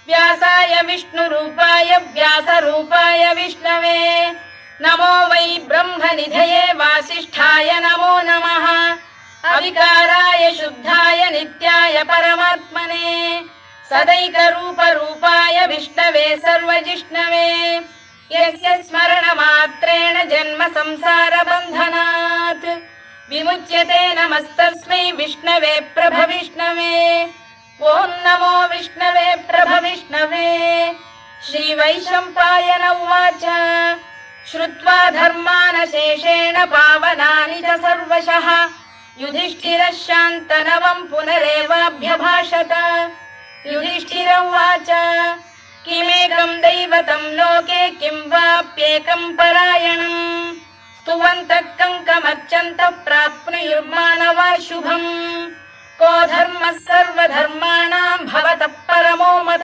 व्यासाय विष्णुरूपाय व्यासरूपाय विष्णवे नमो वै ब्रह्मनिधये वासिष्ठाय नमो नमः अविकाराय शुद्धाय नित्याय परमात्मने सदैकरूपरूपाय विष्णवे सर्वजिष्णवे यस्य स्मरणमात्रेण जन्म संसारबन्धनात् विमुच्यते नमस्तस्मै विष्णवे प्रभविष्णवे ॐ नमो विष्णवे प्रभविष्णवे श्रीवैशम्पायन उवाच श्रुत्वा धर्मानशेषेण पावनानि च सर्वशः युधिष्ठिरः शान्तनवम् पुनरेवाभ्यभाषत युधिष्ठिर उवाच किमेकम् दैवतम् लोके किं वाप्येकम् परायणम् स्तुवन्तः कङ्कमर्चन्तः प्राप्नुयुर्मानवा शुभम् को धर्मः सर्वधर्माणाम् भवतः परमो मतः